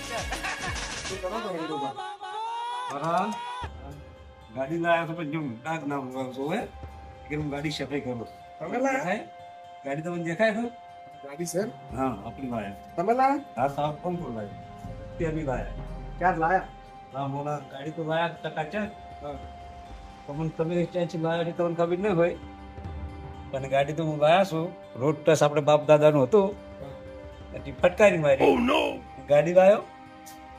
શું કરો છો રંગુભા? હા ગાડી લાયા તો પછી જો ડાક ના જોવે કે હું ગાડી સફાઈ કરું. તમે લાયા? દેખાય? ગાડી તમને દેખાય છે? ગાડી છે? હા આપણી લાયા. તમે લાયા? હા સાહેબ કોણ કોણ લાયા? ત્યાંની લાયા. ક્યાં લાયા? હા મોડા ગાડી તો લાયા ટકા છે. હા. પણ તમે ત્યાંથી લાયા છે તમને ખબર નહીં હોય પણ ગાડી તો હું લાયા છું. રોડ ટચ આપણે બાપ દાદાનું હતું એટલે ફટકારી મારી. ગાડી લાયો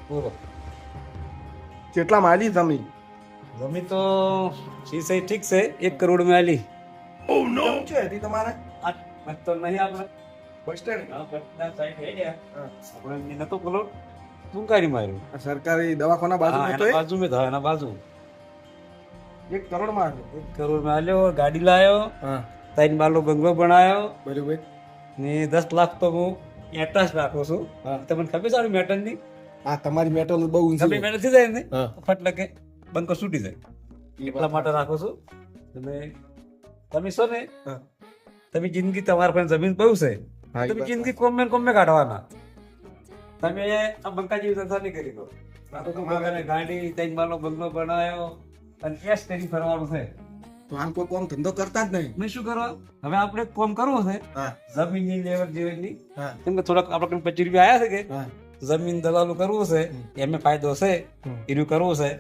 બોલો. કેટલા માલી જમીન? જમી તો સહી ઠીક છે 1 કરોડ માં આલી. કેમ છે હતી તમારે? આ બસ તો નહીં આપણે બસ સ્ટેન્ડ? હા બસના સાઈડ હે ગયા. હા. આપણે નતો બોલો ટૂંકારી માર્યું. આ સરકારી દવાખાના બાજુ હા, હતો એના બાજુ મેં એના બાજુ 1 કરોડ માં 1 કરોડ માં આલ્યો. ગાડી લાયો, હા 3 બારનો બંગલો બનાવ્યો બરોબર. ને 10 લાખ તો હું એટાસ રાખું છું. હા. તમને ખબર છે મેટર ની? આ તમારી મેટલ બહુ ઊંચી તમે છે. મેટર થઈ જાય ને હા. ફટ લગે બંકો છૂટી જાય એટલા માટે રાખું છું. તમે તમે છો ને હા. તમે જિંદગી તમારા પાસે જમીન બહુ છે હા, એ તમે વાત જિંદગી કોમે કાઢવાના. તમે આ બંકા જેવી ધંધા નહીં કરી દો. આ તો તમારે ગાડી 3 બારનો બંગલો બનાવ્યો અને એસ કરી ફરવાનું છે. તો આમ કોઈ કોમ ધંધો કરતા જ નહીં. મેં શું કરવા હવે આપણે કોમ કરવું છે હા જમીનની લેવર જેવરની. હા કેમ કે થોડાક આપણે 25 રૂપિયા આવ્યા છે કે હા જમીન દલાલું કરવું છે એમને ફાયદો છે એનું કરવું છે.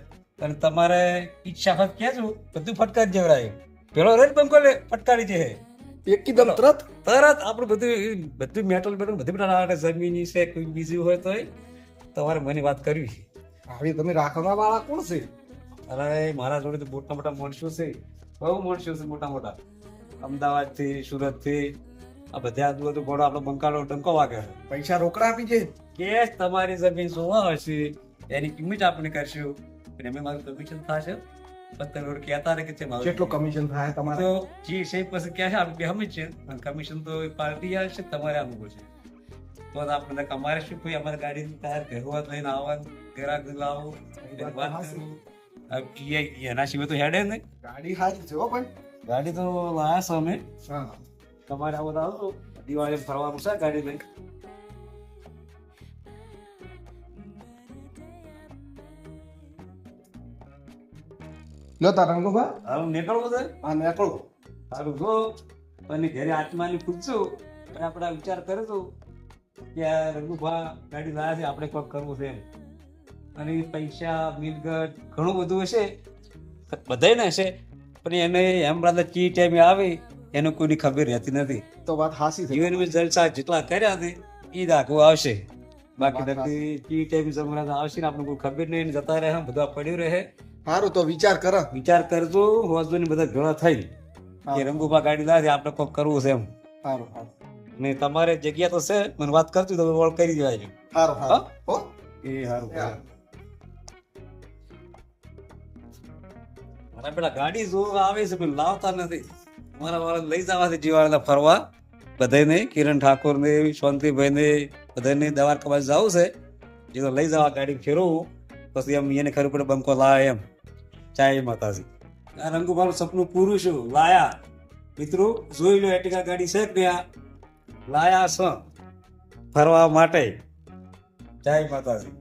અને તમારે ઈચ્છા ફત કહેજો બધું ફટકારી જેવરાય. પેલો રેટ બંકો લે ફટકારી છે એકદમ તરત. તરત આપણે બધું મેટલ બધું બનાવવા જમીન છે કોઈ બીજું હોય તો તમારે મને વાત કરવી. હવે તમે રાખવા વાળા કોણ છે? અરે મારા જોડે તો મોટા મોટા માણસો છે બહુ માણસો છે મોટા મોટા અમદાવાદ થી સુરત થી આ બધા આજુબાજુ ઘોડો આપણો બંકાનો ડંકો વાગે છે. પૈસા રોકડા આપી છે? કેશ તમારી જમીન શું હશે એની કિંમત આપણે કરશું અને એમાં મારું કમિશન થશે. પણ તમે ઓલું કહેતા રહે કે છે મારું કેટલું કમિશન થાય તમારે? તો જે છે પછી ક્યાં છે આપણે હમે છે અને કમિશન તો પાર્ટી આવશે તમારે આપવું છે. તો આપણે અમારે શું કોઈ અમારે ગાડી ટાયર ઘરવા લઈને આવવાનું ગ્રાહક લાવો એની વાત કરવું. એના સિવાય તો હેડે નહીં. ગાડી હારી છે હો ભાઈ. ગાડી તો લાયા છો અમે. હા તમારે આવો તો આવજો દિવાળી ફરવાનું છે ગાડી લઈ. લો તાર રંગુભા હાલ નીકળવું છે આ નીકળો. સારું જો અને ઘરે આત્માની પૂછશું અને આપણે વિચાર કરીશું કે આ રઘુભા ગાડી લાયા છે આપણે કોઈક કરવું છે એમ. અને પૈસા મિલકત ઘણું બધું હશે બધાને હશે પણ એને એમ રાતે કી ટાઈમે આવે એનો કોઈની ખબર રહેતી નથી. તો વાત હાસી છે. જીવનમાં જલસા જેટલા કર્યા છે એ દાખવું આવશે. બાકી નથી કી ટાઈમ જમણા આવશે ને આપણે કોઈ ખબર નહીં જતા રહે બધા પડ્યું રહે. સારું તો વિચાર કર. વિચાર કરજો હોજબન બધા ભેળા થઈ કે રંગુભા ગાડી લાવે આપણે કોઈક કરવું છે એમ. સારું સારું ને તમારે જગ્યા તો છે મને વાત કરજો તો ઓળ કરી દેવાય. સારું સારું હો. એ સારું મારા પેલા ગાડી જોવા આવે છે પણ લાવતા નથી. મારા વાળા લઈ જવા છે જીવાળા ફરવા બધાને કિરણ ઠાકોર ને શાંતિભાઈ ને બધાને દ્વારકા જવું છે જે તો લઈ જવા ગાડી ફેરવું પછી એમ એને ખબર પડે બંકો લાયા એમ. ચાય માતાજી આ રંગુભાઈ સપનું પૂરું છું લાયા. મિત્રો જોઈ લો એટિકા ગાડી છે કે લાયા છો ફરવા માટે. જય માતાજી.